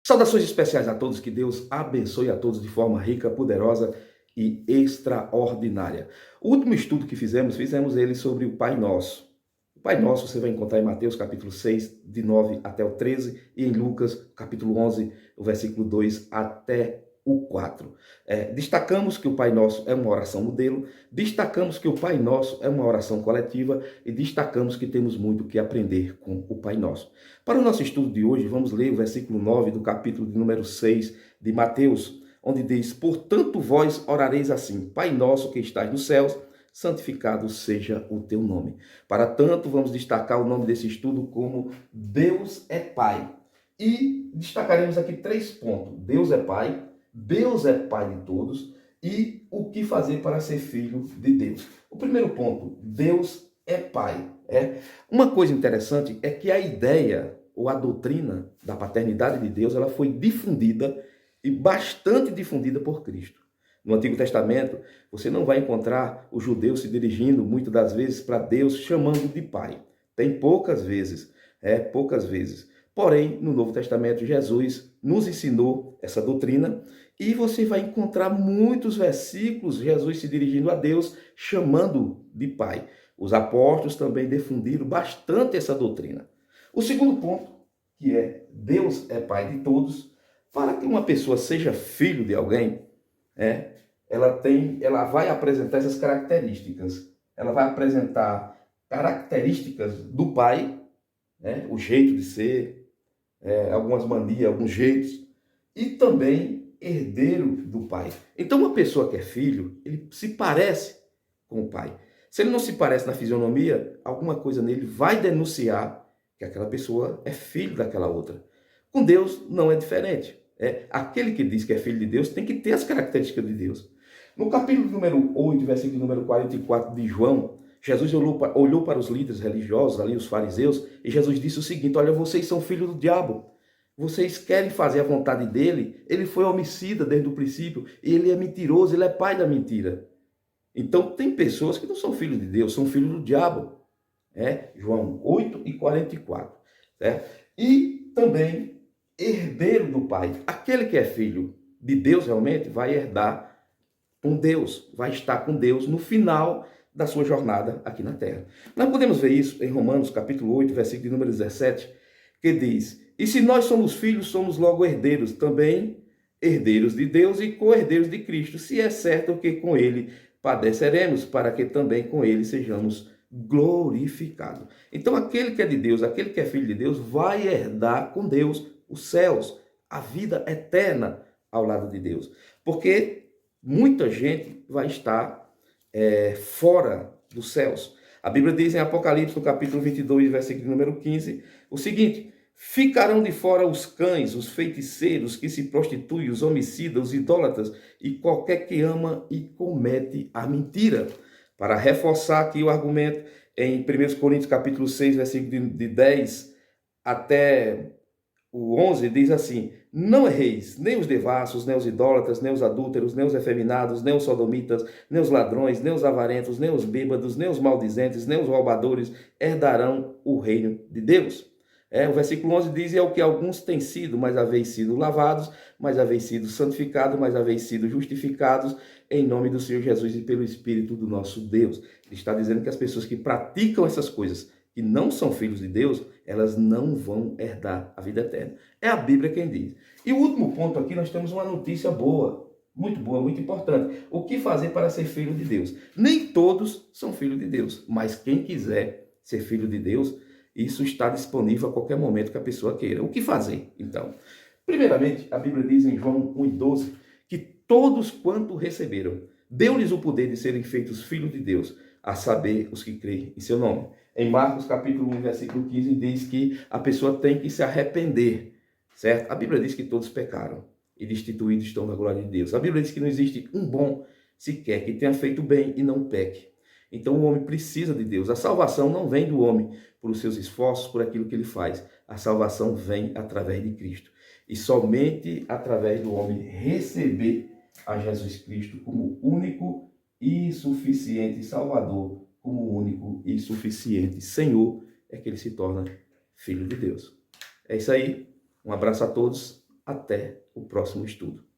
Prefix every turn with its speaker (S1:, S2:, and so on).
S1: Saudações especiais a todos, que Deus abençoe a todos de forma rica, poderosa e extraordinária. O último estudo que fizemos ele sobre o Pai Nosso. O Pai Nosso você vai encontrar em Mateus capítulo 6, de 9 até o 13, e em Lucas capítulo 11, o versículo 2 até o 4. Destacamos que o Pai Nosso é uma oração modelo, destacamos que o Pai Nosso é uma oração coletiva e destacamos que temos muito que aprender com o Pai Nosso. Para o nosso estudo de hoje, vamos ler o versículo 9 do capítulo de número 6 de Mateus, onde diz: Portanto vós orareis assim, Pai Nosso que estás nos céus, santificado seja o teu nome. Para tanto, vamos destacar o nome desse estudo como Deus é Pai. E destacaremos aqui 3 pontos. Deus é Pai de todos e o que fazer para ser filho de Deus. O primeiro ponto, Deus é Pai. Uma coisa interessante é que a ideia ou a doutrina da paternidade de Deus, ela foi difundida e bastante difundida por Cristo. No Antigo Testamento, você não vai encontrar os judeus se dirigindo muitas das vezes para Deus chamando de Pai. Tem poucas vezes, poucas vezes. Porém, no Novo Testamento, Jesus nos ensinou essa doutrina e você vai encontrar muitos versículos Jesus se dirigindo a Deus, chamando de Pai. Os apóstolos também difundiram bastante essa doutrina. O segundo ponto, que é Deus é Pai de todos, para que uma pessoa seja filho de alguém, ela vai apresentar essas características. Ela vai apresentar características do pai, o jeito de ser, algumas manias, alguns jeitos, e também herdeiro do pai. Então, uma pessoa que é filho, ele se parece com o pai. Se ele não se parece na fisionomia, alguma coisa nele vai denunciar que aquela pessoa é filho daquela outra. Com Deus não é diferente. Aquele que diz que é filho de Deus tem que ter as características de Deus. No capítulo número 8, versículo número 44 de João, Jesus olhou para os líderes religiosos, ali os fariseus, e Jesus disse o seguinte: olha, vocês são filhos do diabo. Vocês querem fazer a vontade dele, ele foi homicida desde o princípio, e ele é mentiroso, ele é pai da mentira. Então, tem pessoas que não são filhos de Deus, são filhos do diabo. João 8 e 44. E também herdeiro do Pai. Aquele que é filho de Deus realmente vai herdar com Deus, vai estar com Deus no final da sua jornada aqui na terra. Nós podemos ver isso em Romanos capítulo 8, versículo de número 17, que diz: e se nós somos filhos, somos logo herdeiros, também herdeiros de Deus e co-herdeiros de Cristo, se é certo que com ele padeceremos, para que também com ele sejamos glorificados. Então aquele que é de Deus, aquele que é filho de Deus, vai herdar com Deus os céus, a vida eterna ao lado de Deus. Porque muita gente vai estar fora dos céus. A Bíblia diz em Apocalipse, no capítulo 22, versículo número 15, o seguinte: ficarão de fora os cães, os feiticeiros, que se prostituem, os homicidas, os idólatras e qualquer que ama e comete a mentira. Para reforçar aqui o argumento, em 1 Coríntios capítulo 6, versículo de 10 até o 11, diz assim: não erreis, nem os devassos, nem os idólatras, nem os adúlteros, nem os efeminados, nem os sodomitas, nem os ladrões, nem os avarentos, nem os bêbados, nem os maldizentes, nem os roubadores herdarão o reino de Deus. O versículo 11 diz: é o que alguns têm sido, mas haveis sido lavados, mas haveis sido santificados, mas haveis sido justificados em nome do Senhor Jesus e pelo Espírito do nosso Deus. Ele está dizendo que as pessoas que praticam essas coisas, que não são filhos de Deus, elas não vão herdar a vida eterna. É a Bíblia quem diz. E o último ponto aqui, nós temos uma notícia boa, muito importante. O que fazer para ser filho de Deus? Nem todos são filhos de Deus, mas quem quiser ser filho de Deus, isso está disponível a qualquer momento que a pessoa queira. O que fazer, então? Primeiramente, a Bíblia diz em João 1,12 que todos quanto receberam, deu-lhes o poder de serem feitos filhos de Deus, a saber, os que creem em seu nome. Em Marcos capítulo 1, versículo 15, diz que a pessoa tem que se arrepender, certo? A Bíblia diz que todos pecaram e destituídos estão da glória de Deus. A Bíblia diz que não existe um bom sequer que tenha feito bem e não peque. Então o homem precisa de Deus. A salvação não vem do homem por os seus esforços, por aquilo que ele faz. A salvação vem através de Cristo. E somente através do homem receber a Jesus Cristo como único e suficiente Salvador, como único e suficiente Senhor, é que ele se torna filho de Deus. É isso aí. Um abraço a todos Até o próximo estudo.